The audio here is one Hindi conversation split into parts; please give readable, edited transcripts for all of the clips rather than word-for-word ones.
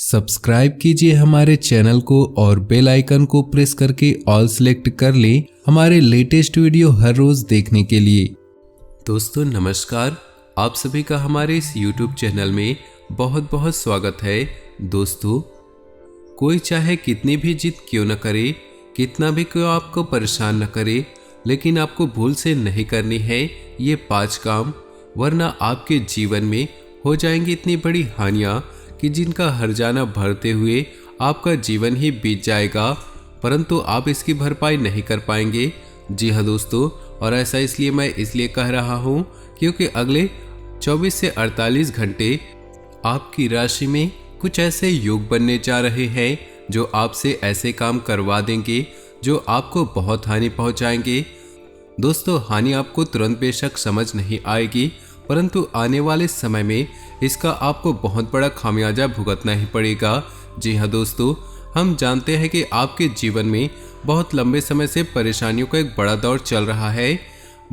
सब्सक्राइब कीजिए हमारे चैनल को और बेल आइकन को प्रेस करके ऑल सेलेक्ट कर लें हमारे लेटेस्ट वीडियो हर रोज देखने के लिए। दोस्तों नमस्कार, आप सभी का हमारे इस YouTube चैनल में बहुत बहुत स्वागत है। दोस्तों, कोई चाहे कितनी भी जिद क्यों न करे, कितना भी कोई आपको परेशान न करे, लेकिन आपको भूल से नहीं करनी है ये 5 काम, वरना आपके जीवन में हो जाएंगी इतनी बड़ी हानियां कि जिनका हर जाना भरते हुए आपका जीवन ही बीत जाएगा, परंतु आप इसकी भरपाई नहीं कर पाएंगे। जी हाँ दोस्तों, और ऐसा इसलिए मैं कह रहा हूँ क्योंकि अगले 24 से 48 घंटे आपकी राशि में कुछ ऐसे योग बनने जा रहे हैं जो आपसे ऐसे काम करवा देंगे जो आपको बहुत हानि पहुंचाएंगे। दोस्तों, हानि आपको तुरंत बेशक समझ नहीं आएगी, परंतु आने वाले समय में इसका आपको बहुत बड़ा खामियाजा भुगतना ही पड़ेगा। जी हाँ दोस्तों, हम जानते हैं कि आपके जीवन में बहुत लंबे समय से परेशानियों का एक बड़ा दौर चल रहा है।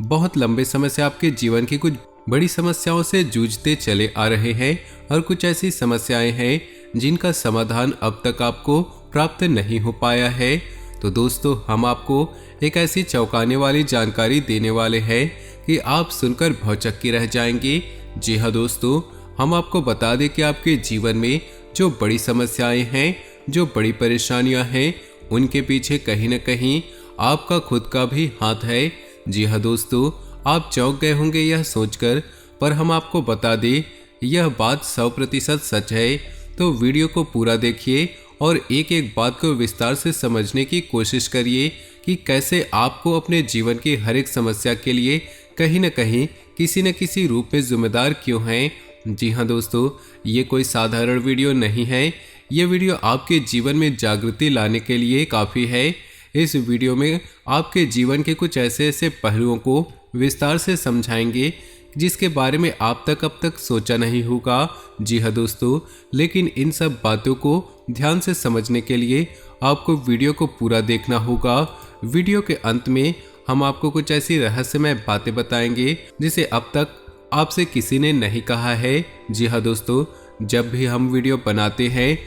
बहुत लंबे समय से आपके जीवन की कुछ बड़ी समस्याओं से जूझते चले आ रहे हैं और कुछ ऐसी समस्याएं हैं जिनका समाधान अब तक आपको प्राप्त नहीं हो पाया है। तो दोस्तों, हम आपको एक ऐसी चौंकाने वाली जानकारी देने वाले हैं कि आप सुनकर भौचक्के रह जाएंगे। जी हाँ दोस्तों, हम आपको बता दें कि आपके जीवन में जो बड़ी समस्याएं हैं, जो बड़ी परेशानियां हैं, उनके पीछे कहीं न कहीं आपका खुद का भी हाथ है। जी हाँ दोस्तों, आप चौंक गए होंगे यह सोचकर, पर हम आपको बता दें यह बात 100% सच है। तो वीडियो को पूरा देखिए और एक एक बात को विस्तार से समझने की कोशिश करिए कि कैसे आपको अपने जीवन की हर एक समस्या के लिए कहीं न कहीं किसी न किसी रूप में जिम्मेदार क्यों हैं। जी हाँ दोस्तों, ये कोई साधारण वीडियो नहीं है। ये वीडियो आपके जीवन में जागृति लाने के लिए काफ़ी है। इस वीडियो में आपके जीवन के कुछ ऐसे पहलुओं को विस्तार से समझाएंगे जिसके बारे में आप अब तक सोचा नहीं होगा। जी हाँ दोस्तों, लेकिन इन सब बातों को ध्यान से समझने के लिए आपको वीडियो को पूरा देखना होगा। वीडियो के अंत में हम आपको कुछ ऐसी रहस्यमय बातें बताएंगे जिसे अब तक आपसे किसी ने नहीं कहा है। जी हाँ दोस्तों, जब भी हम वीडियो बनाते हैं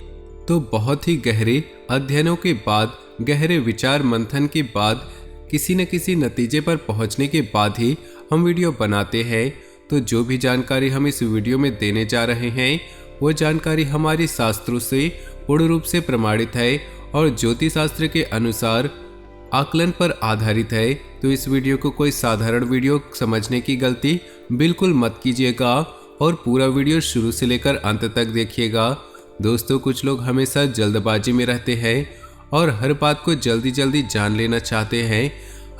तो बहुत ही गहरे अध्ययनों के बाद, गहरे विचार मंथन के बाद, किसी न किसी नतीजे पर पहुंचने के बाद ही हम वीडियो बनाते हैं। तो जो भी जानकारी हम इस वीडियो में देने जा रहे हैं वो जानकारी हमारी शास्त्रों से पूर्ण रूप से प्रमाणित है और ज्योतिष शास्त्र के अनुसार आकलन पर आधारित है। तो इस वीडियो को कोई साधारण वीडियो समझने की गलती बिल्कुल मत कीजिएगा और पूरा वीडियो शुरू से लेकर अंत तक देखिएगा। दोस्तों, कुछ लोग हमेशा जल्दबाजी में रहते हैं और हर बात को जल्दी जल्दी जान लेना चाहते हैं।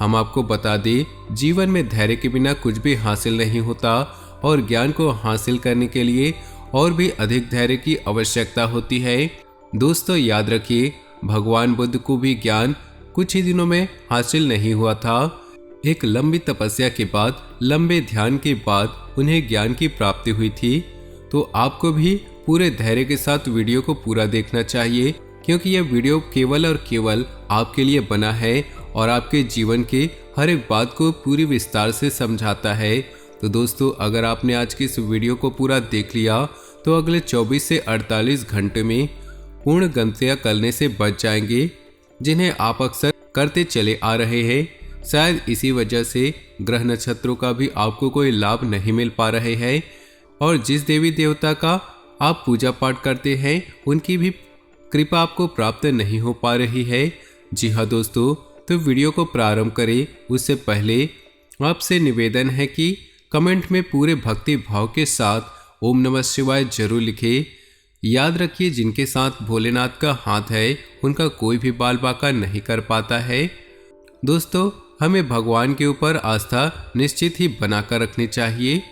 हम आपको बता दें, जीवन में धैर्य के बिना कुछ भी हासिल नहीं होता और ज्ञान को हासिल करने के लिए और भी अधिक धैर्य की आवश्यकता होती है। दोस्तों, याद रखिए, भगवान बुद्ध को भी ज्ञान कुछ ही दिनों में हासिल नहीं हुआ था। एक लंबी तपस्या के बाद, लंबे ध्यान के बाद उन्हें ज्ञान की प्राप्ति हुई थी। तो आपको भी पूरे धैर्य के साथ वीडियो को पूरा देखना चाहिए, क्योंकि यह वीडियो केवल और केवल आपके लिए बना है और आपके जीवन के हर एक बात को पूरी विस्तार से समझाता है। तो दोस्तों, अगर आपने आज की इस वीडियो को पूरा देख लिया तो अगले 24 से 48 घंटे में पूर्ण गलतियां करने से बच जाएंगे जिन्हें आप अक्सर करते चले आ रहे हैं। शायद इसी वजह से ग्रह नक्षत्रों का भी आपको कोई लाभ नहीं मिल पा रहे हैं और जिस देवी देवता का आप पूजा पाठ करते हैं उनकी भी कृपा आपको प्राप्त नहीं हो पा रही है। जी हाँ दोस्तों, तो वीडियो को प्रारंभ करें उससे पहले आपसे निवेदन है कि कमेंट में पूरे भक्ति भाव के साथ ओम नमः शिवाय जरूर लिखें। याद रखिए, जिनके साथ भोलेनाथ का हाथ है उनका कोई भी बाल बांका नहीं कर पाता है। दोस्तों, हमें भगवान के ऊपर आस्था निश्चित ही बनाकर रखनी चाहिए।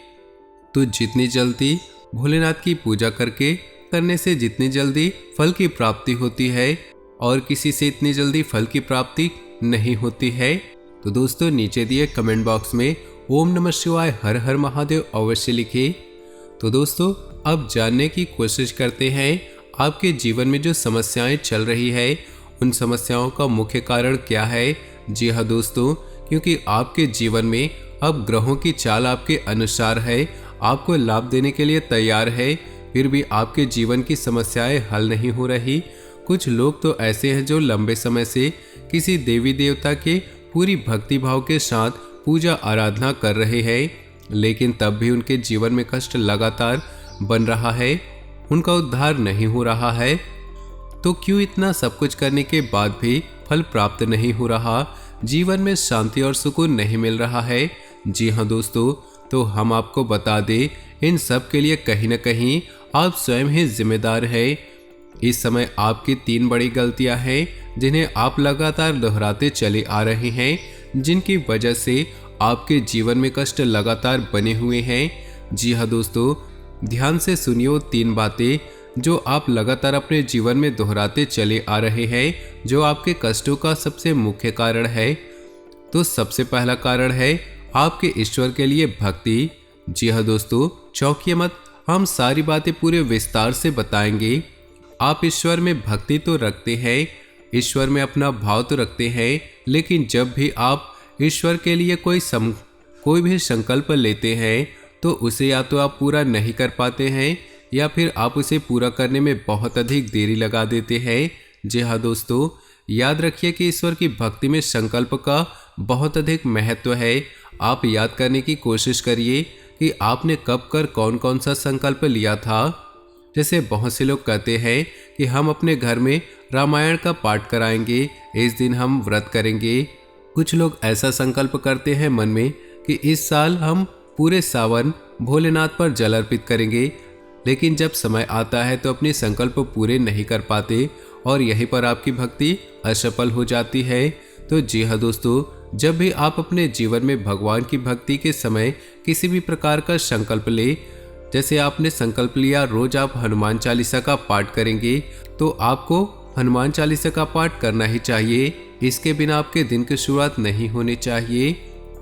तो जितनी जल्दी भोलेनाथ की पूजा करने से जितनी जल्दी फल की प्राप्ति होती है और किसी से इतनी जल्दी फल की प्राप्ति नहीं होती है। तो दोस्तों, नीचे दिए कमेंट बॉक्स में ओम नमः शिवाय हर हर महादेव अवश्य लिखिए। तो दोस्तों, अब जानने की कोशिश करते हैं आपके जीवन में जो समस्याएं चल रही है उन समस्याओं का मुख्य कारण क्या है। जी हाँ दोस्तों, क्योंकि आपके जीवन में अब ग्रहों की चाल आपके अनुसार है, आपको लाभ देने के लिए तैयार है, फिर भी आपके जीवन की समस्याएं हल नहीं हो रही। कुछ लोग तो ऐसे हैं जो लंबे समय से किसी देवी देवता के पूरी भक्ति भाव के साथ पूजा आराधना कर रहे हैं, लेकिन तब भी उनके जीवन में कष्ट लगातार बन रहा है, उनका उद्धार नहीं हो रहा है। तो क्यों इतना सब कुछ करने के बाद भी फल प्राप्त नहीं हो रहा, जीवन में शांति और सुकून नहीं मिल रहा है? जी हाँ दोस्तों, तो हम आपको बता दें, इन सब के लिए कहीं न कहीं आप स्वयं ही जिम्मेदार हैं। इस समय आपकी 3 बड़ी गलतियां हैं जिन्हें आप लगातार दोहराते चले आ रहे हैं, जिनकी वजह से आपके जीवन में कष्ट लगातार बने हुए हैं। जी हाँ दोस्तों, ध्यान से सुनिए वो 3 बातें जो आप लगातार अपने जीवन में दोहराते चले आ रहे हैं, जो आपके कष्टों का सबसे मुख्य कारण है। तो सबसे पहला कारण है आपके ईश्वर के लिए भक्ति। जी हाँ दोस्तों, चौंकिए मत, हम सारी बातें पूरे विस्तार से बताएंगे। आप ईश्वर में भक्ति तो रखते हैं, ईश्वर में अपना भाव तो रखते हैं, लेकिन जब भी आप ईश्वर के लिए कोई भी संकल्प लेते हैं तो उसे या तो आप पूरा नहीं कर पाते हैं या फिर आप उसे पूरा करने में बहुत अधिक देरी लगा देते हैं। जी हाँ दोस्तों, याद रखिए कि ईश्वर की भक्ति में संकल्प का बहुत अधिक महत्व है। आप याद करने की कोशिश करिए कि आपने कब कर कौन कौन सा संकल्प लिया था। जैसे बहुत से लोग कहते हैं कि हम अपने घर में रामायण का पाठ कराएंगे, इस दिन हम व्रत करेंगे। कुछ लोग ऐसा संकल्प करते हैं मन में कि इस साल हम पूरे सावन भोलेनाथ पर जल अर्पित करेंगे, लेकिन जब समय आता है तो अपने संकल्प पूरे नहीं कर पाते और यहीं पर आपकी भक्ति असफल हो जाती है। तो जी हाँ दोस्तों, जब भी आप अपने जीवन में भगवान की भक्ति के समय किसी भी प्रकार का संकल्प ले, जैसे आपने संकल्प लिया रोज आप हनुमान चालीसा का पाठ करेंगे, तो आपको हनुमान चालीसा का पाठ करना ही चाहिए। इसके बिना आपके दिन की शुरुआत नहीं होनी चाहिए।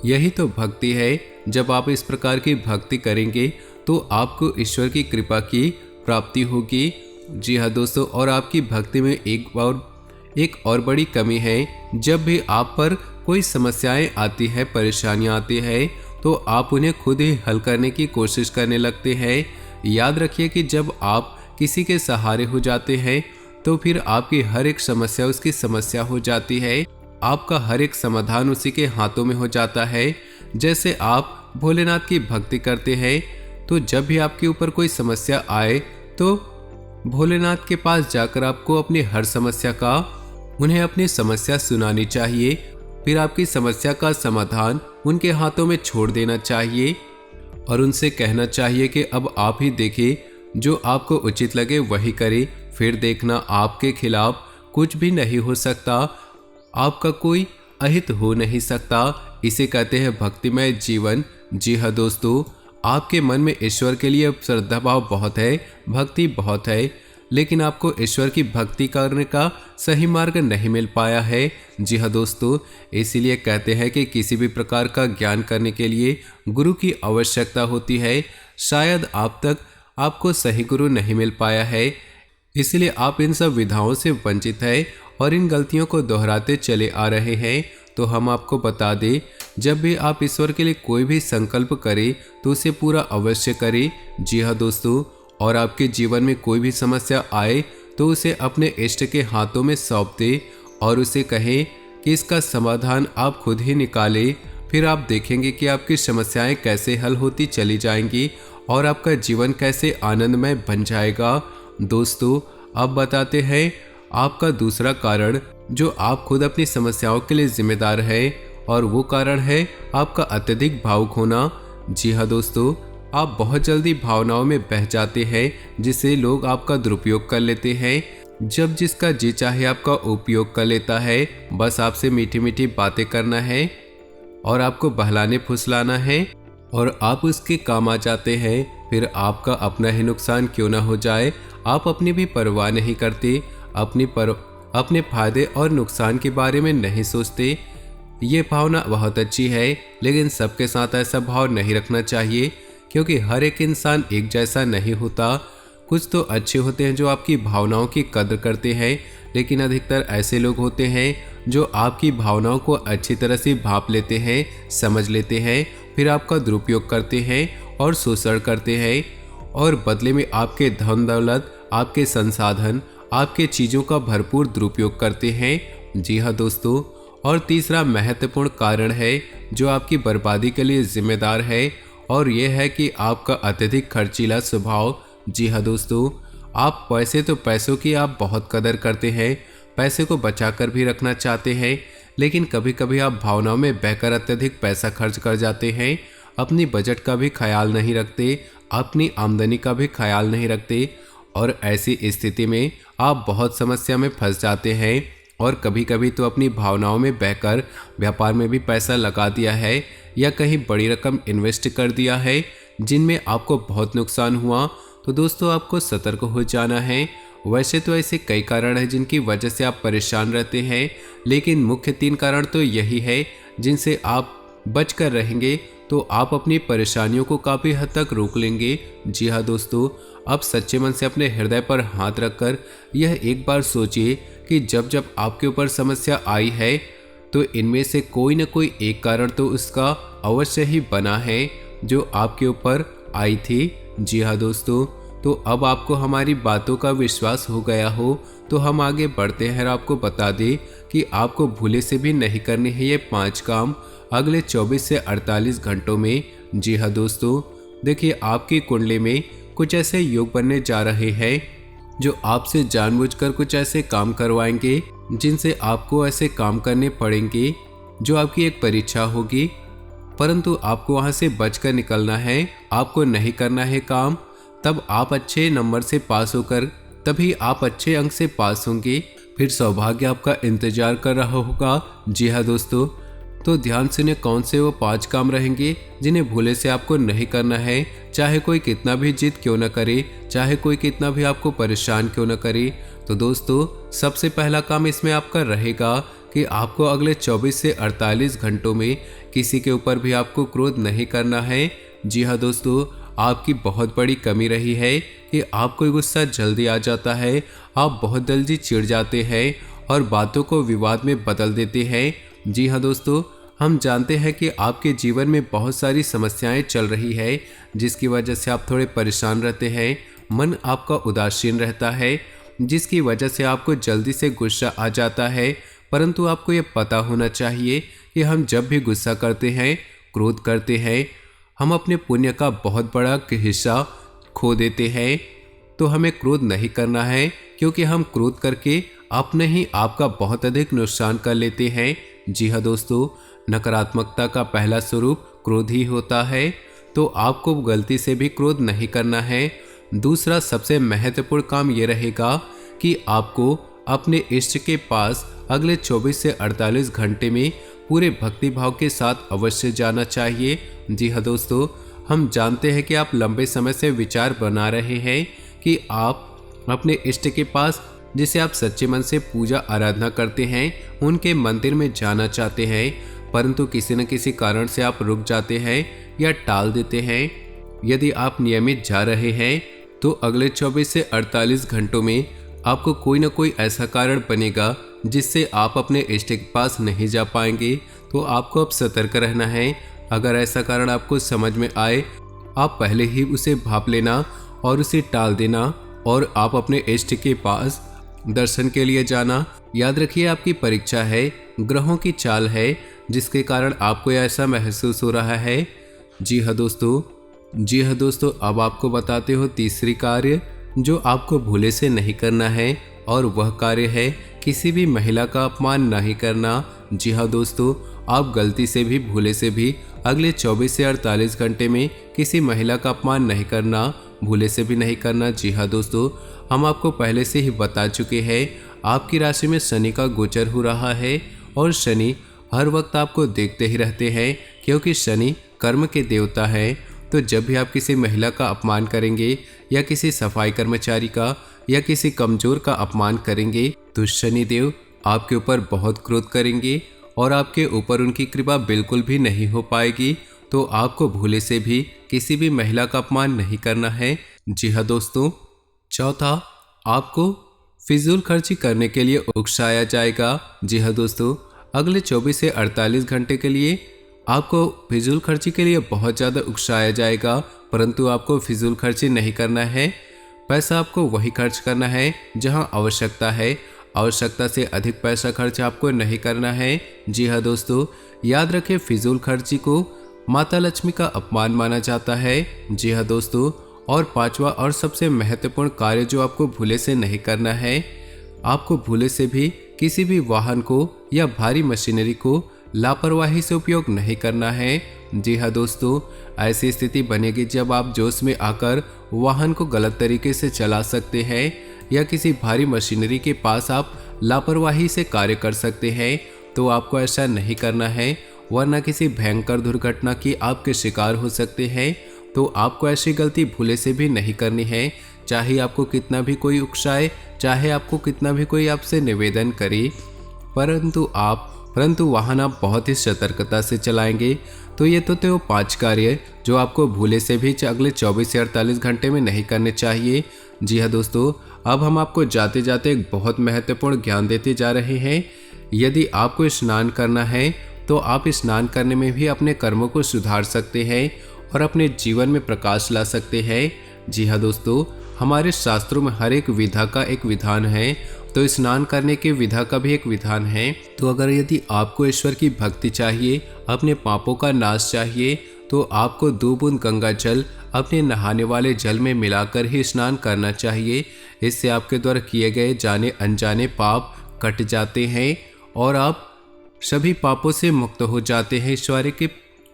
यही तो भक्ति है। जब आप इस प्रकार की भक्ति करेंगे तो आपको ईश्वर की कृपा की प्राप्ति होगी। जी हाँ दोस्तों, और आपकी भक्ति में एक और बड़ी कमी है। जब भी आप पर कोई समस्याएं आती है, परेशानियां आती है, तो आप उन्हें खुद ही हल करने की कोशिश करने लगते हैं। याद रखिए कि जब आप किसी के सहारे हो जाते हैं तो फिर आपकी हर एक समस्या उसकी समस्या हो जाती है, आपका हर एक समाधान उसी के हाथों में हो जाता है। जैसे आप भोलेनाथ की भक्ति करते हैं, तो जब भी आपके ऊपर कोई समस्या आए तो भोलेनाथ के पास जाकर आपको अपनी हर समस्या का उन्हें अपनी समस्या सुनानी चाहिए, फिर आपकी समस्या का समाधान उनके हाथों में छोड़ देना चाहिए और उनसे कहना चाहिए कि अब आप ही देखें, जो आपको उचित लगे वही करें, फिर देखना आपके खिलाफ कुछ भी नहीं हो सकता, आपका कोई अहित हो नहीं सकता। इसे कहते हैं भक्तिमय जीवन। जी हाँ दोस्तों, आपके मन में ईश्वर के लिए श्रद्धा भाव बहुत है, भक्ति बहुत है, लेकिन आपको ईश्वर की भक्ति करने का सही मार्ग नहीं मिल पाया है। जी हाँ दोस्तों, इसीलिए कहते हैं कि किसी भी प्रकार का ज्ञान करने के लिए गुरु की आवश्यकता होती है। शायद आप तक आपको सही गुरु नहीं मिल पाया है, इसलिए आप इन सब विधाओं से वंचित हैं और इन गलतियों को दोहराते चले आ रहे हैं। तो हम आपको बता दें, जब भी आप ईश्वर के लिए कोई भी संकल्प करें तो उसे पूरा अवश्य करें। जी हाँ दोस्तों, और आपके जीवन में कोई भी समस्या आए तो उसे अपने इष्ट के हाथों में सौंप दें और उसे कहें कि इसका समाधान आप खुद ही निकालें। फिर आप देखेंगे कि आपकी समस्याएं कैसे हल होती चली जाएंगी और आपका जीवन कैसे आनंदमय बन जाएगा। दोस्तों, अब बताते हैं आपका दूसरा कारण जो आप खुद अपनी समस्याओं के लिए जिम्मेदार है, और वो कारण है आपका अत्यधिक भावुक होना। जी हाँ दोस्तों, आप बहुत जल्दी भावनाओं में बह जाते हैं, जिससे लोग आपका दुरुपयोग कर लेते हैं। जब जिसका जी चाहे आपका उपयोग कर लेता है, बस आपसे मीठी मीठी बातें करना है और आपको बहलाने फुसलाना है और आप उसके काम आ जाते हैं। फिर आपका अपना ही नुकसान क्यों ना हो जाए, आप अपनी भी परवाह नहीं करते, अपने फायदे और नुकसान के बारे में नहीं सोचते। ये भावना बहुत अच्छी है, लेकिन सबके साथ ऐसा भाव नहीं रखना चाहिए, क्योंकि हर एक इंसान एक जैसा नहीं होता। कुछ तो अच्छे होते हैं जो आपकी भावनाओं की कदर करते हैं, लेकिन अधिकतर ऐसे लोग होते हैं जो आपकी भावनाओं को अच्छी तरह से भांप लेते हैं, समझ लेते हैं, फिर आपका दुरुपयोग करते हैं और शोषण करते हैं। और बदले में आपके धन दौलत, आपके संसाधन, आपके चीज़ों का भरपूर दुरुपयोग करते हैं। जी हाँ दोस्तों, और तीसरा महत्वपूर्ण कारण है जो आपकी बर्बादी के लिए जिम्मेदार है, और यह है कि आपका अत्यधिक खर्चीला स्वभाव। जी हाँ दोस्तों, आप वैसे तो पैसों की आप बहुत कदर करते हैं, पैसे को बचाकर भी रखना चाहते हैं, लेकिन कभी कभी आप भावनाओं में बहकर अत्यधिक पैसा खर्च कर जाते हैं। अपनी बजट का भी ख्याल नहीं रखते, अपनी आमदनी का भी ख्याल नहीं रखते, और ऐसी स्थिति में आप बहुत समस्या में फंस जाते हैं। और कभी कभी तो अपनी भावनाओं में बहकर व्यापार में भी पैसा लगा दिया है या कहीं बड़ी रकम इन्वेस्ट कर दिया है जिनमें आपको बहुत नुकसान हुआ। तो दोस्तों, आपको सतर्क हो जाना है। वैसे तो ऐसे कई कारण हैं जिनकी वजह से आप परेशान रहते हैं, लेकिन मुख्य 3 कारण तो यही है जिनसे आप बच कर रहेंगे तो आप अपनी परेशानियों को काफ़ी हद तक रोक लेंगे। जी हाँ दोस्तों, अब सच्चे मन से अपने हृदय पर हाथ रखकर यह एक बार सोचिए कि जब जब आपके ऊपर समस्या आई है तो इनमें से कोई न कोई एक कारण तो उसका अवश्य ही बना है जो आपके ऊपर आई थी। जी हाँ दोस्तों, तो अब आपको हमारी बातों का विश्वास हो गया हो तो हम आगे बढ़ते हैं और आपको बता दें कि आपको भूले से भी नहीं करने हैं ये 5 काम अगले 24 से 48 घंटों में। जी हाँ दोस्तों, देखिए आपकी कुंडली में कुछ ऐसे योग बनने जा रहे हैं जो आपसे जानबूझकर कुछ ऐसे काम करवाएंगे जिनसे आपको ऐसे काम करने पड़ेंगे जो आपकी एक परीक्षा होगी, परंतु आपको वहां से बचकर निकलना है, आपको नहीं करना है काम। तब आप अच्छे नंबर से पास होकर तभी आप अच्छे अंक से पास होंगे, फिर सौभाग्य आपका इंतजार कर रहा होगा। जी हाँ दोस्तों, तो ध्यान सुनिए कौन से वो 5 काम रहेंगे जिन्हें भूले से आपको नहीं करना है, चाहे कोई कितना भी जिद क्यों न करे, चाहे कोई कितना भी आपको परेशान क्यों न करे। तो दोस्तों, सबसे पहला काम इसमें आपका रहेगा कि आपको अगले 24 से 48 घंटों में किसी के ऊपर भी आपको क्रोध नहीं करना है। जी हाँ दोस्तों, आपकी बहुत बड़ी कमी रही है कि आपको गुस्सा जल्दी आ जाता है, आप बहुत जल्दी चिढ़ जाते हैं और बातों को विवाद में बदल देते हैं। जी हाँ दोस्तों, हम जानते हैं कि आपके जीवन में बहुत सारी समस्याएं चल रही है जिसकी वजह से आप थोड़े परेशान रहते हैं, मन आपका उदासीन रहता है, जिसकी वजह से आपको जल्दी से गुस्सा आ जाता है। परंतु आपको ये पता होना चाहिए कि हम जब भी गुस्सा करते हैं, क्रोध करते हैं, हम अपने पुण्य का बहुत बड़ा हिस्सा खो देते हैं। तो हमें क्रोध नहीं करना है, क्योंकि हम क्रोध करके अपने ही आपका बहुत अधिक नुकसान कर लेते हैं। जी हाँ दोस्तों, नकारात्मकता का पहला स्वरूप क्रोध ही होता है, तो आपको गलती से भी क्रोध नहीं करना है। दूसरा सबसे महत्वपूर्ण काम ये रहेगा कि आपको अपने इष्ट के पास अगले 24 से 48 घंटे में पूरे भक्ति भाव के साथ अवश्य जाना चाहिए। जी हाँ दोस्तों, हम जानते हैं कि आप लंबे समय से विचार बना रहे हैं कि आप अपने इष्ट के पास, जिसे आप सच्चे मन से पूजा आराधना करते हैं, उनके मंदिर में जाना चाहते हैं, परंतु किसी न किसी कारण से आप रुक जाते हैं या टाल देते हैं। यदि आप नियमित जा रहे हैं तो अगले 24 से 48 घंटों में आपको कोई न कोई ऐसा कारण बनेगा जिससे आप इष्ट के इष्ट के पास नहीं जा पाएंगे। तो आपको अब सतर्क रहना है। अगर ऐसा कारण आपको समझ में आए, आप पहले ही उसे भाप लेना और उसे टाल देना और आप अपने इष्ट के पास दर्शन के लिए जाना। याद रखिए, आपकी परीक्षा है, ग्रहों की चाल है, जिसके कारण आपको ऐसा महसूस हो रहा है। जी हाँ दोस्तों, अब आपको बताते हो तीसरी कार्य जो आपको भूले से नहीं करना है, और वह कार्य है किसी भी महिला का अपमान नहीं करना। जी हाँ दोस्तों, आप गलती से भी भूले से भी अगले 24 से 48 घंटे में किसी महिला का अपमान नहीं करना, भूले से भी नहीं करना। जी हाँ दोस्तों, हम आपको पहले से ही बता चुके हैं, आपकी राशि में शनि का गोचर हो रहा है और शनि हर वक्त आपको देखते ही रहते हैं, क्योंकि शनि कर्म के देवता है। तो जब भी आप किसी महिला का अपमान करेंगे या किसी सफाई कर्मचारी का या किसी कमजोर का अपमान करेंगे तो शनिदेव आपके ऊपर बहुत क्रोध करेंगे और आपके ऊपर उनकी कृपा बिल्कुल भी नहीं हो पाएगी। तो आपको भूले से भी किसी भी महिला का अपमान नहीं करना है। जी हाँ दोस्तों, चौथा, आपको फिजूल खर्ची करने के लिए उकसाया जाएगा। जी हाँ दोस्तों, अगले 24 से 48 घंटे के लिए आपको फिजूल खर्ची के लिए बहुत ज़्यादा उकसाया जाएगा, परंतु आपको फिजूल खर्ची नहीं करना है। पैसा आपको वही खर्च करना है जहां आवश्यकता है। आवश्यकता से अधिक पैसा खर्च आपको नहीं करना है। जी हाँ दोस्तों, याद रखें फिजूल खर्ची को माता लक्ष्मी का अपमान माना जाता है। जी हाँ दोस्तों, और पांचवा और सबसे महत्वपूर्ण कार्य जो आपको भूले से नहीं करना है, आपको भूले से भी किसी भी वाहन को या भारी मशीनरी को लापरवाही से उपयोग नहीं करना है। जी हाँ दोस्तों, ऐसी स्थिति बनेगी जब आप जोश में आकर वाहन को गलत तरीके से चला सकते हैं या किसी भारी मशीनरी के पास आप लापरवाही से कार्य कर सकते हैं। तो आपको ऐसा नहीं करना है, वरना किसी भयंकर दुर्घटना की आपके शिकार हो सकते हैं। तो आपको ऐसी गलती भूले से भी नहीं करनी है, चाहे आपको कितना भी कोई उकसाए, चाहे आपको कितना भी कोई आपसे निवेदन करे, परंतु वाहन आप बहुत ही सतर्कता से चलाएंगे। तो ये तो 5 कार्य जो आपको भूले से भी अगले 24 से 48 घंटे में नहीं करने चाहिए। जी हाँ दोस्तों, अब हम आपको जाते जाते एक बहुत महत्वपूर्ण ज्ञान देते जा रहे हैं। यदि आपको स्नान करना है तो आप स्नान करने में भी अपने कर्मों को सुधार सकते हैं और अपने जीवन में प्रकाश ला सकते हैं। जी हाँ दोस्तों, हमारे शास्त्रों में हर एक विधा का एक विधान है, तो स्नान करने के विधा का भी एक विधान है। तो अगर यदि आपको ईश्वर की भक्ति चाहिए, अपने पापों का नाश चाहिए, तो आपको 2 बूंद गंगा जल अपने नहाने वाले जल में मिलाकर ही स्नान करना चाहिए। इससे आपके द्वारा किए गए जाने अनजाने पाप कट जाते हैं और आप सभी पापों से मुक्त हो जाते हैं,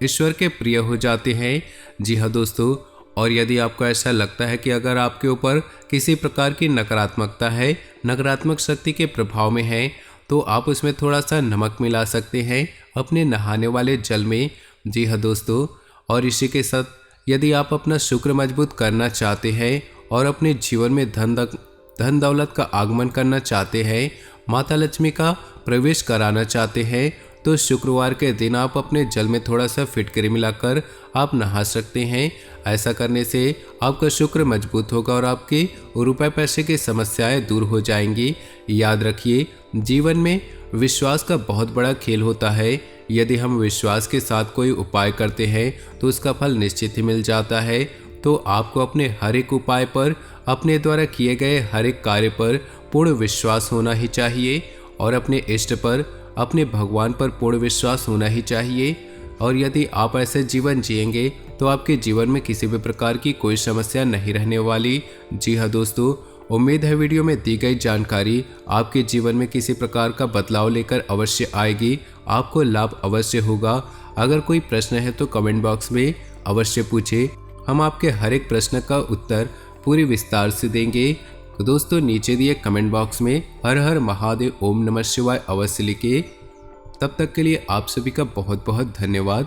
ईश्वर के प्रिय हो जाते हैं। जी हाँ दोस्तों, और यदि आपको ऐसा लगता है कि अगर आपके ऊपर किसी प्रकार की नकारात्मकता है, नकारात्मक शक्ति के प्रभाव में है, तो आप उसमें थोड़ा सा नमक मिला सकते हैं अपने नहाने वाले जल में। जी हाँ दोस्तों, और इसी के साथ यदि आप अपना शुक्र मजबूत करना चाहते हैं और अपने जीवन में धन दौलत का आगमन करना चाहते हैं, माता लक्ष्मी का प्रवेश कराना चाहते हैं, तो शुक्रवार के दिन आप अपने जल में थोड़ा सा फिटकरी मिलाकर आप नहा सकते हैं। ऐसा करने से आपका शुक्र मजबूत होगा और आपकी रुपए पैसे की समस्याएं दूर हो जाएंगी। याद रखिए, जीवन में विश्वास का बहुत बड़ा खेल होता है। यदि हम विश्वास के साथ कोई उपाय करते हैं तो उसका फल निश्चित ही मिल जाता है। तो आपको अपने हर एक उपाय पर, अपने द्वारा किए गए हर एक कार्य पर पूर्ण विश्वास होना ही चाहिए और अपने इष्ट पर, अपने भगवान पर पूर्ण विश्वास होना ही चाहिए। और यदि आप ऐसे जीवन जिएंगे तो आपके जीवन में किसी भी प्रकार की कोई समस्या नहीं रहने वाली। जी हाँ दोस्तों, उम्मीद है वीडियो में दी गई जानकारी आपके जीवन में किसी प्रकार का बदलाव लेकर अवश्य आएगी, आपको लाभ अवश्य होगा। अगर कोई प्रश्न है तो कमेंट बॉक्स में अवश्य पूछे, हम आपके हर एक प्रश्न का उत्तर पूरी विस्तार से देंगे। तो दोस्तों, नीचे दिए कमेंट बॉक्स में हर हर महादेव ओम नमः शिवाय अवश्य लिखिए। तब तक के लिए आप सभी का बहुत बहुत धन्यवाद।